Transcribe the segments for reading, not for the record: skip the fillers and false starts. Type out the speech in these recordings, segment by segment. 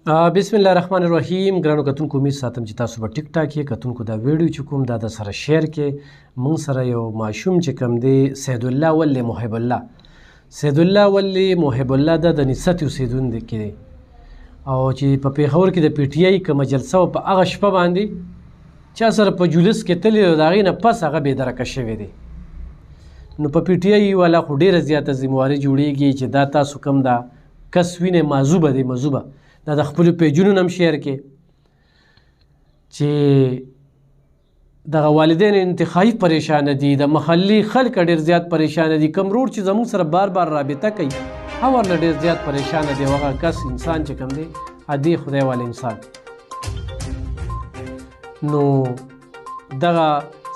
بسم الله الرحمن الرحیم. ګرانو کتونکو امید ساتم چې تاسو به ټیک ټاک یې. کتونکو دا ویډیو چې کوم دا د سره شیر کې مونږ سره یو ماشوم چې کوم دی سید الله ولی محب الله د نصت اوسیدونکی دی او چې په پیښور کې د پی ټی آی کومه جلسه وه په هغه شپه باندې چا سره په جلوس کې تللی او د هغې نه پس هغه بېدرکه شوی دی. نو په پی ټی آی والا خو ډېره زیاته ذمواري جوړیږي چې دا تاسو کوم دا کس وینئ موضوع به دا د خپلو پیجونو نه هم شیر کې چې دغه والدین انتخابي پریشانه دي، د محلي خلک ډېر زیات پریشانه دي. کوم روډ چې زموږ سره بار بار رابطه کوي هغه ورله ډېر زیات پریشانه دی. هغه کس انسان چې کوم دی عادي خدای والا انسان. نو دغه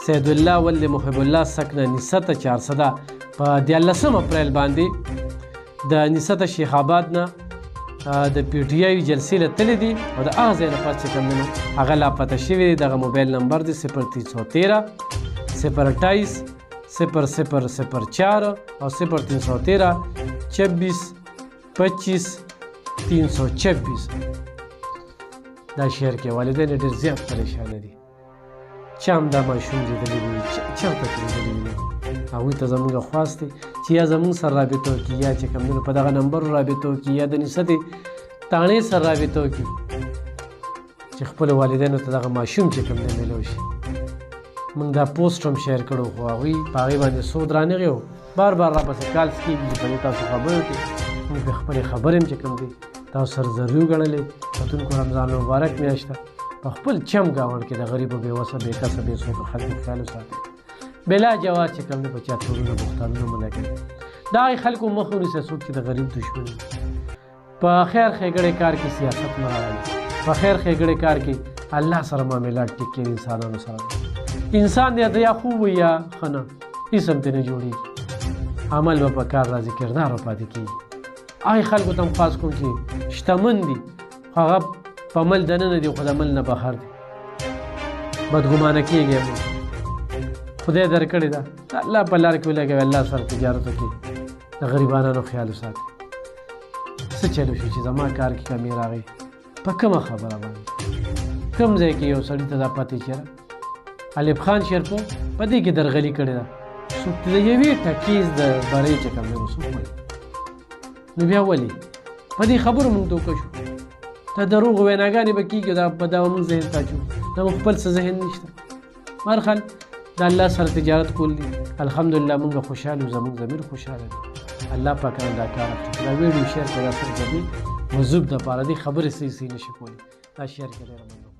سید الله ولی محب الله سکنه نصت 400 په 14 اپریل باندې د نصت شیخ آباد نه د پی ټی آی جلسې له تللی دي او د هغه ځای نه پس چې کوم دی نو هغه لاپته شوي دي. دغه موبایل نمبر دی 0313 028 0004 او 0313 26 25 326. دا شهر کې والدین ډېر زیات پریشانه دي. چا هم دا ماشوم لیدلی وي، چېرته ترې لیدلی وي، هغوی ته زموږ خواست دی چې یا زموږ سره رابطه وکړي یا چې کوم دی نو په دغه نمبرو رابطه وکړي یا د نصت تاڼې سره رابطه وکړي چې خپلو والدینو ته دغه ماشوم چې کوم دی میلو شي. موږ دا پوسټ هم شیر کړو خو هغوی په هغې باندې سود رانغی وو. بار بار راپسې کالس کېږي چې په دې تاسو خبرې وکړئ. موږ د خپلې خبرې هم چې کوم دی تاسو سره ضروري وګڼلې. کتونکو رمضان مبارک میاشت ده. په خپل چم ګاونډ کې د غریبو بېوسه بېکسه بېڅوکه خلکو خیال وساتئ. بلا جواز چې کوم دی په چا تورونه بختانونه مه لګوئ. د هغې خلکو مخ ونیسئ څوک چې د غریب دشمن وي. په خیر ښېګړې کار کې سیاست مه راولئ. په خیر ښېګړې کار کې الله سره معاملات ټیک کړي انسانانو سره. انسان دی یا خوب وي یا ښه نه هېڅ هم ترې نه جوړېږي. عمل به په کار راځي، کردار به پاتې کېږي. هغې خلکو ته هم خاص کوم چې شتمن دي خو هغه په عمل دننه دي خو د عمل نه بهر دي. بدګمانه کېږي مو خدای درکړې ده، الله په لار کې ولګوئ، الله سره تجارت وکړي، د غریبانو خیال وساتئ. څه چلو شو چې زما کار کې کمې راغی په کومه خبره باندې کوم ځای کې یو سړي ته دا پاتې چېره الف خان شیرپور په دې کې درغلي کړې ده. څوک د یوې ټکیز د برۍ چې کوم دی نو څوک وایي نو بیا ولې په دې خبرو موږ دوکه شو. ته دروغ ویناګانې به کېږي دا په دا موږ ذهن ته اچو، دا مو خپل څه ذهن نشته. هر حال د الله سره تجارت کول دي. الحمدلله موږ خوشحاله یو، زموږ ضمیر خوشحاله دی. الله پاک رانه دا کار اخلي. دا ویډیو شیر کړه دا صرف د دې موضوع دپاره دی، خبرې صحیح نشي کولی. دا شیر کړئ.